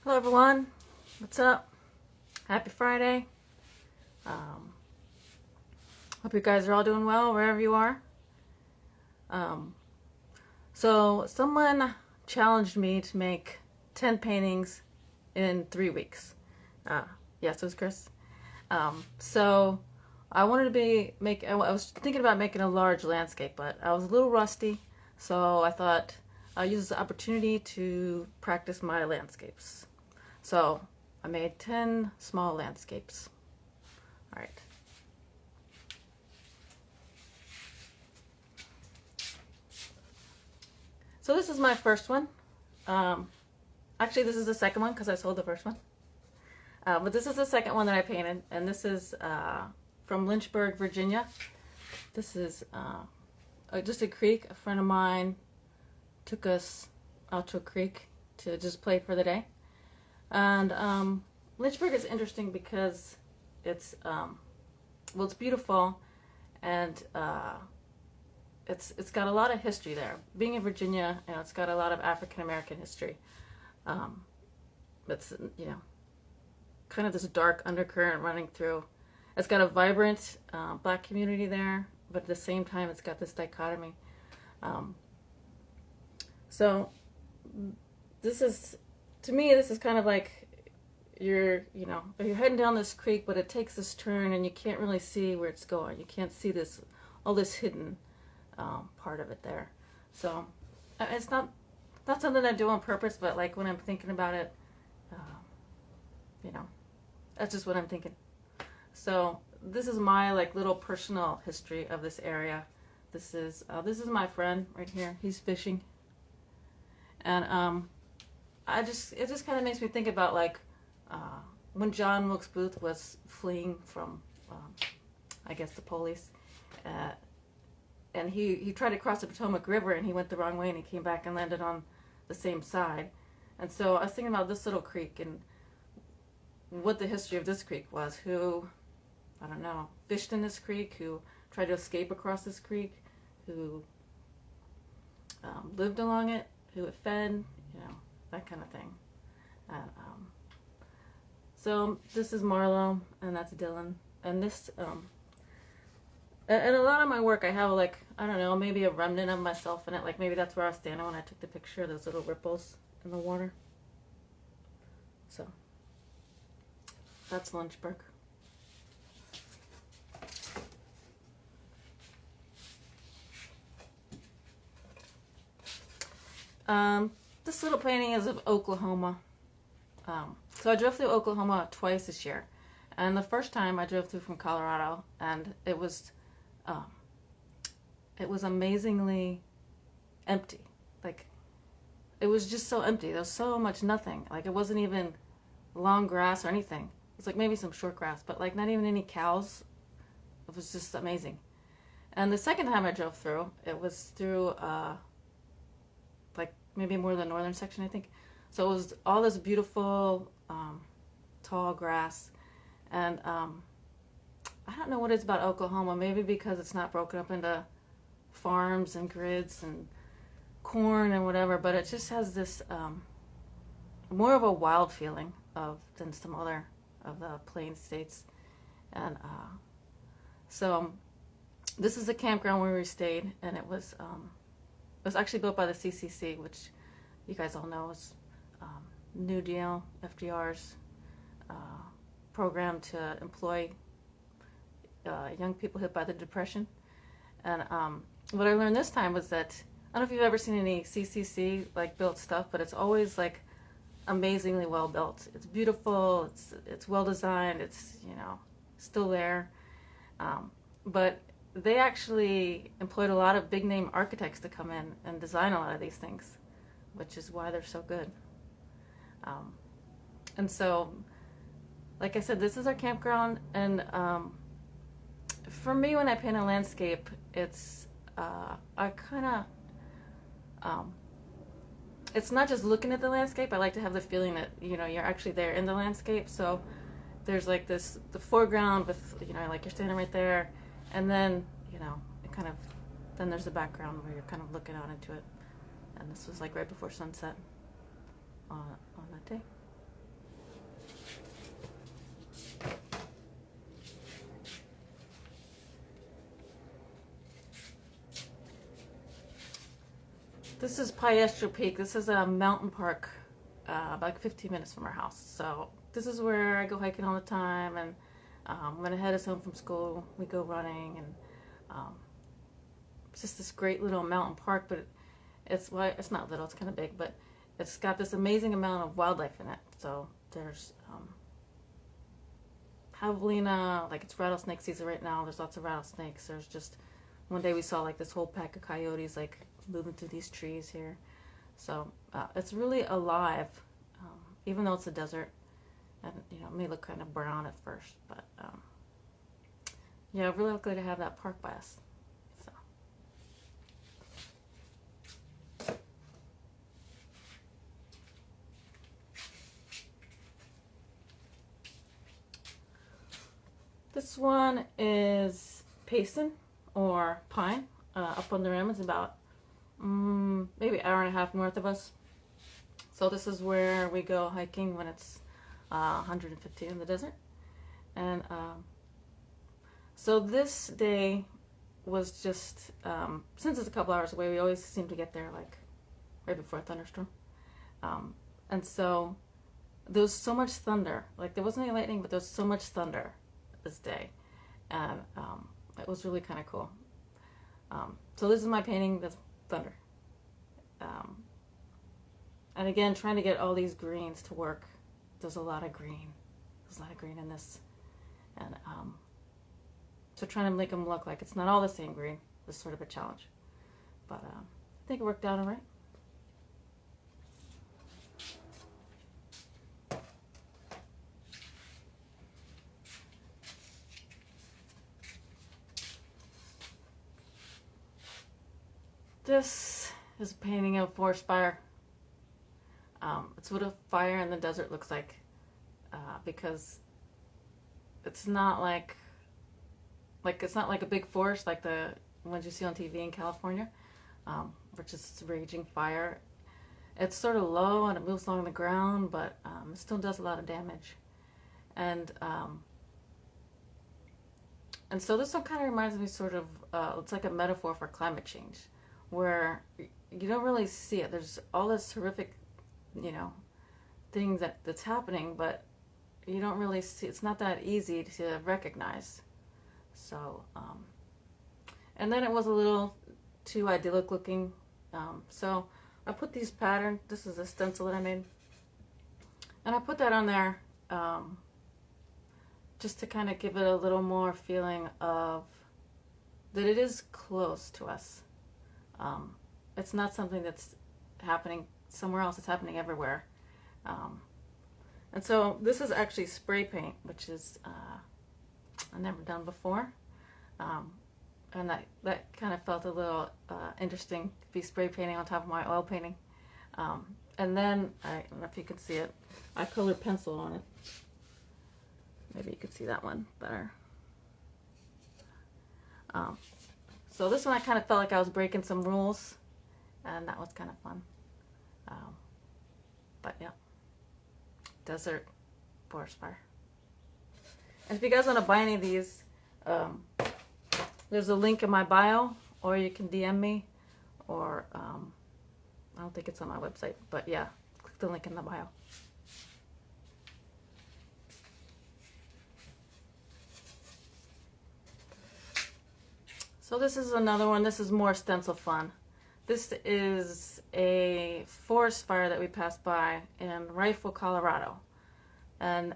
Hello everyone, what's up? Happy Friday. Um, Hope you guys are all doing well wherever you are. Um, so someone challenged me to make 10 paintings in 3 weeks. Uh, yes, it was Kris. So I wanted to I was thinking about making a large landscape, but I was a little rusty, so I thought I'll use this opportunity to practice my landscapes. So I made 10 small landscapes. All right. So this is my first one. Um, Actually, this is the second one because I sold the first one. But this is the second one that I painted, and this is from Lynchburg, Virginia. This is just a creek. A friend of mine took us out to a creek to just play for the day. And Lynchburg is interesting because it's it's beautiful, and it's got a lot of history there. Being in Virginia, it's got a lot of African American history. It's kind of this dark undercurrent running through. It's got a vibrant black community there, but at the same time, it's got this dichotomy. So this is, to me, this is kind of like you're heading down this creek, but it takes this turn, and you can't really see where it's going. You can't see all this hidden part of it there. So it's not something I do on purpose, but like when I'm thinking about it, that's just what I'm thinking. So this is my like little personal history of this area. This is my friend right here. He's fishing, and it just kind of makes me think about like when John Wilkes Booth was fleeing from I guess the police. And he tried to cross the Potomac River, and he went the wrong way, and he came back and landed on the same side. And so I was thinking about this little creek and what the history of this creek was. Who, I don't know, fished in this creek, who tried to escape across this creek, who lived along it, who it fed, that kind of thing. And, so this is Marlo, and that's Dylan. And this... And a lot of my work, I have like, I don't know, maybe a remnant of myself in it. Like maybe that's where I was standing when I took the picture, those little ripples in the water. So that's Lynchburg. This little painting is of Oklahoma. So I drove through Oklahoma twice this year. And the first time I drove through from Colorado, and it was amazingly empty. Like, it was just so empty. There was so much nothing. Like, it wasn't even long grass or anything. It was like maybe some short grass, but like not even any cows. It was just amazing. And the second time I drove through, it was through like maybe more the northern section, I think. So it was all this beautiful tall grass. And I don't know what it's about Oklahoma. Maybe because it's not broken up into farms and grids and corn and whatever, but it just has this more of a wild feeling than some other of the plain states. And so this is the campground where we stayed, and it was actually built by the CCC, which you guys all know is New Deal, FDR's program to employ young people hit by the Depression. And what I learned this time was that, I don't know if you've ever seen any CCC like built stuff, but it's always like amazingly well built. It's beautiful, it's well designed, it's still there. But they actually employed a lot of big name architects to come in and design a lot of these things, which is why they're so good. And so, like I said, this is our campground, and for me, when I paint a landscape, it's I kind of it's not just looking at the landscape. I like to have the feeling that you're actually there in the landscape. So there's like the foreground with like you're standing right there, and then it kind of then there's the background where you're kind of looking out into it. And this was like right before sunset on that day. This is Piestro Peak. This is a mountain park, about like 15 minutes from our house. So this is where I go hiking all the time, and when Ahead is home from school, we go running, and um, it's just this great little mountain park. But it's not little; it's kind of big, but it's got this amazing amount of wildlife in it. So there's javelina, like it's rattlesnake season right now. There's lots of rattlesnakes. There's just one day we saw like this whole pack of coyotes like moving through these trees here. So it's really alive, even though it's a desert, and it may look kind of brown at first, but yeah, really lucky to have that park by us. So. This one is Payson or Pine, up on the rim. It's about maybe an hour and a half north of us. So this is where we go hiking when it's 150 in the desert. And so this day was just, since it's a couple hours away, we always seem to get there like right before a thunderstorm. And so there was so much thunder. Like there wasn't any lightning, but there was so much thunder this day. And it was really kind of cool. So this is my painting, that's thunder. And again, trying to get all these greens to work. There's a lot of green. There's a lot of green in this. And so trying to make them look like it's not all the same green was sort of a challenge. But I think it worked out all right. This is a painting of forest fire. It's what a fire in the desert looks like, because it's not like it's not like a big forest like the ones you see on TV in California, which is raging fire. It's sort of low and it moves along the ground, but it still does a lot of damage. And so this one kind of reminds me sort of, it's like a metaphor for climate change, where you don't really see it. There's all this horrific, thing that's happening, but you don't really see. It's not that easy to recognize. So, and then it was a little too idyllic looking. So I put these patterns. This is a stencil that I made, and I put that on there just to kind of give it a little more feeling of that it is close to us. It's not something that's happening somewhere else. It's happening everywhere. And so this is actually spray paint, which is I've never done before. And that kind of felt a little interesting to be spray painting on top of my oil painting. And then, I don't know if you can see it, I colored pencil on it. Maybe you could see that one better. So this one I kind of felt like I was breaking some rules, and that was kind of fun. But yeah, desert forest fire. And if you guys want to buy any of these, there's a link in my bio, or you can DM me, or I don't think it's on my website, but yeah, click the link in the bio. So this is another one. This is more stencil fun. This is a forest fire that we passed by in Rifle, Colorado. And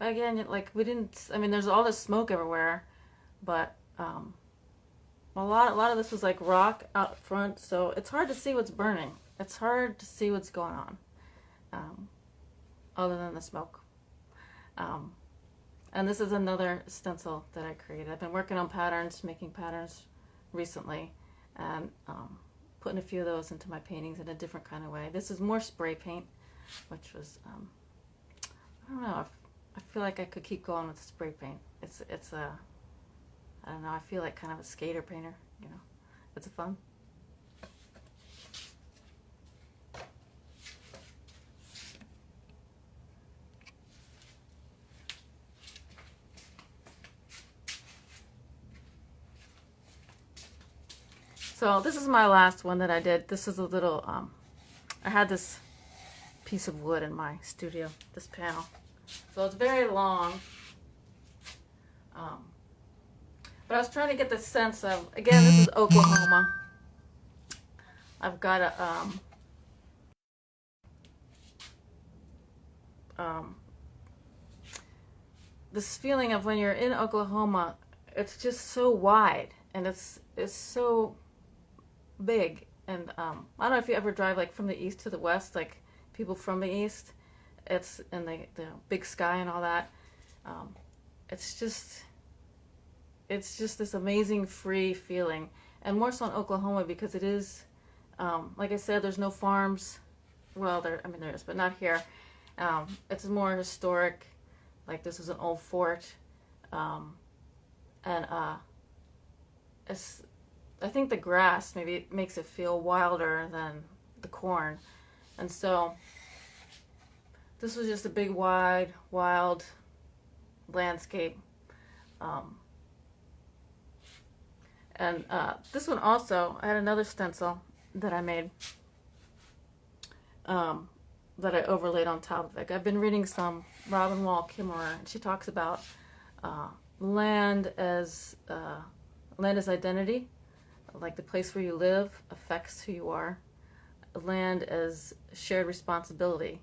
again, like we didn't, I mean, there's all this smoke everywhere, but a lot of this was like rock out front, so it's hard to see what's burning. It's hard to see what's going on, other than the smoke. And this is another stencil that I created. I've been working on patterns, making patterns recently, and putting a few of those into my paintings in a different kind of way. This is more spray paint, which was, I don't know, I feel like I could keep going with the spray paint. It's a, I don't know, I feel like kind of a skater painter, It's fun. So this is my last one that I did. This is a little, I had this piece of wood in my studio, this panel. So it's very long. But I was trying to get the sense of, again, this is Oklahoma. I've got a, this feeling of when you're in Oklahoma, it's just so wide and it's so big. And I don't know if you ever drive like from the east to the west, like people from the east, it's in the big sky and all that. It's just this amazing free feeling, and more so in Oklahoma because it is, like I said, there's no farms. Well, there is, but not here. It's more historic. Like this is an old fort, and I think the grass maybe makes it feel wilder than the corn, and so this was just a big, wide, wild landscape. And this one also, I had another stencil that I made that I overlaid on top of it. I've been reading some Robin Wall Kimmerer, and she talks about land as identity, like the place where you live affects who you are. Land as shared responsibility,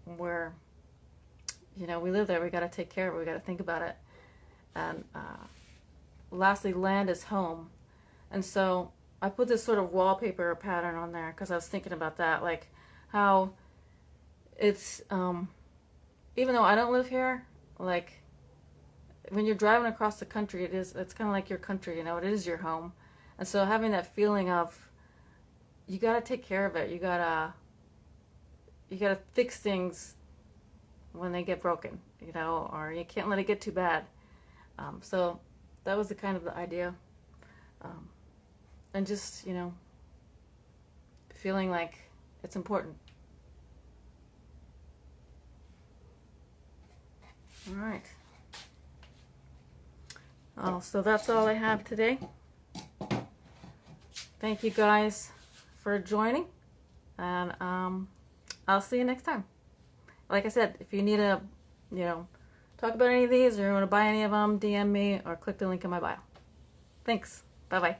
where we live there, we got to take care of it, we got to think about it. And lastly, land is home. And so I put this sort of wallpaper pattern on there because I was thinking about that, like how it's, even though I don't live here, like when you're driving across the country, it's kind of like your country, it is your home. And so having that feeling of, you got to take care of it. You got to fix things when they get broken, or you can't let it get too bad. So that was the kind of the idea. And just, feeling like it's important. All right. Oh, so that's all I have today. Thank you guys for joining, and I'll see you next time. Like I said, if you need to, talk about any of these or you want to buy any of them, DM me or click the link in my bio. Thanks. Bye-bye.